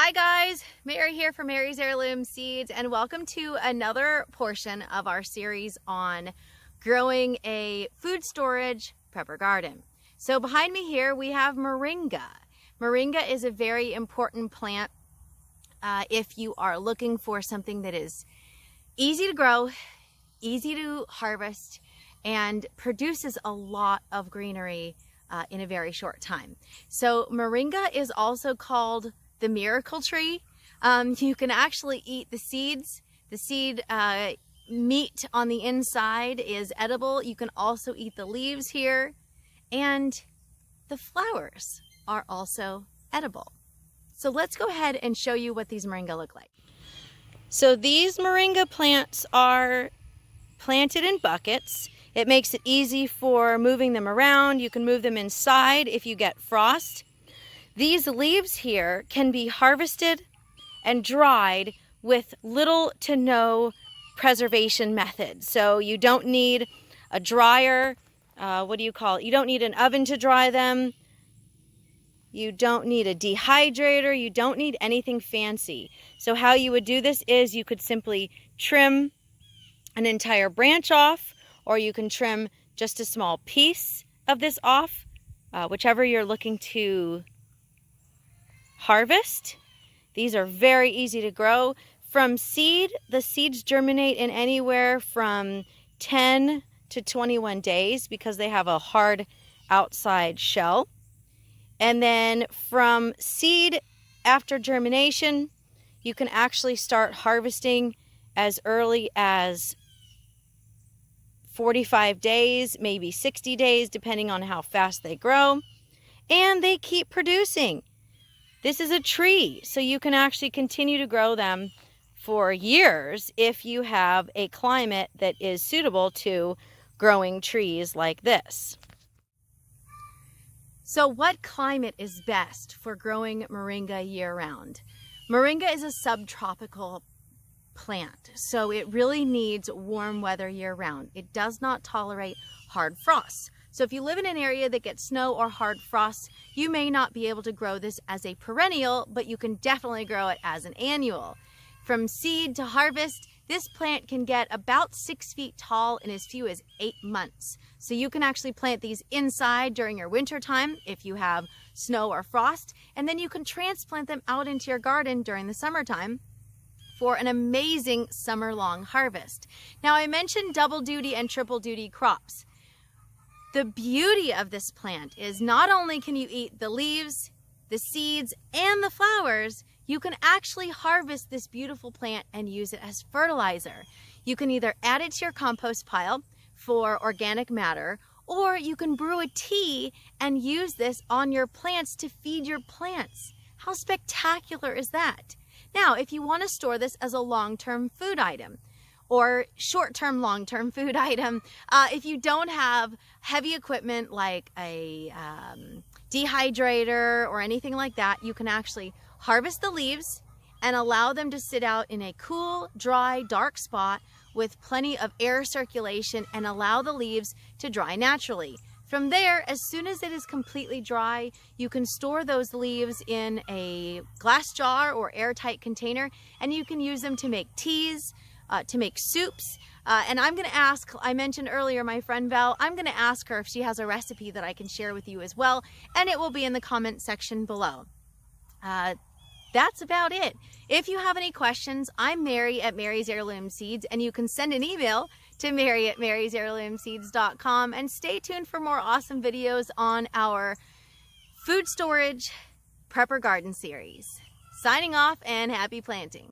Hi guys, Mary here from Mary's Heirloom Seeds, and welcome to another portion of our series on growing a food storage prepper garden. So behind me here we have Moringa. Moringa is a very important plant if you are looking for something that is easy to grow, easy to harvest, and produces a lot of greenery in a very short time. So Moringa is also called the miracle tree. You can actually eat the seeds. The seed meat on the inside is edible. You can also eat the leaves here, and the flowers are also edible. So let's go ahead and show you what these moringa look like. So these moringa plants are planted in buckets. It makes it easy for moving them around. You can move them inside if you get frost. These leaves here can be harvested and dried with little to no preservation methods. So you don't need a dryer, you don't need an oven to dry them. You don't need a dehydrator. You don't need anything fancy. So how you would do this is you could simply trim an entire branch off, or you can trim just a small piece of this off, whichever you're looking to harvest. These are very easy to grow. From seed, the seeds germinate in anywhere from 10 to 21 days because they have a hard outside shell. And then from seed after germination, you can actually start harvesting as early as 45 days, maybe 60 days, depending on how fast they grow. And they keep producing. This is a tree, so you can actually continue to grow them for years if you have a climate that is suitable to growing trees like this. So what climate is best for growing moringa year-round? Moringa is a subtropical plant, so it really needs warm weather year-round. It does not tolerate hard frosts. So if you live in an area that gets snow or hard frosts, you may not be able to grow this as a perennial, but you can definitely grow it as an annual. From seed to harvest, this plant can get about 6 feet tall in as few as 8 months. So you can actually plant these inside during your winter time if you have snow or frost, and then you can transplant them out into your garden during the summertime for an amazing summer-long harvest. Now I mentioned double duty and triple duty crops. The beauty of this plant is not only can you eat the leaves, the seeds, and the flowers, you can actually harvest this beautiful plant and use it as fertilizer. You can either add it to your compost pile for organic matter, or you can brew a tea and use this on your plants to feed your plants. How spectacular is that? Now, if you want to store this as a long-term food item, or short-term, long-term food item, if you don't have heavy equipment like a dehydrator or anything like that, you can actually harvest the leaves and allow them to sit out in a cool, dry, dark spot with plenty of air circulation and allow the leaves to dry naturally. From there, as soon as it is completely dry, you can store those leaves in a glass jar or airtight container, and you can use them to make teas, to make soups. And I'm going to ask, I mentioned earlier my friend Val, I'm going to ask her if she has a recipe that I can share with you as well, and it will be in the comment section below. That's about it. If you have any questions, I'm Mary at Mary's Heirloom Seeds, and you can send an email to mary@marysheirloomseeds.com, and stay tuned for more awesome videos on our food storage prepper garden series. Signing off, and happy planting.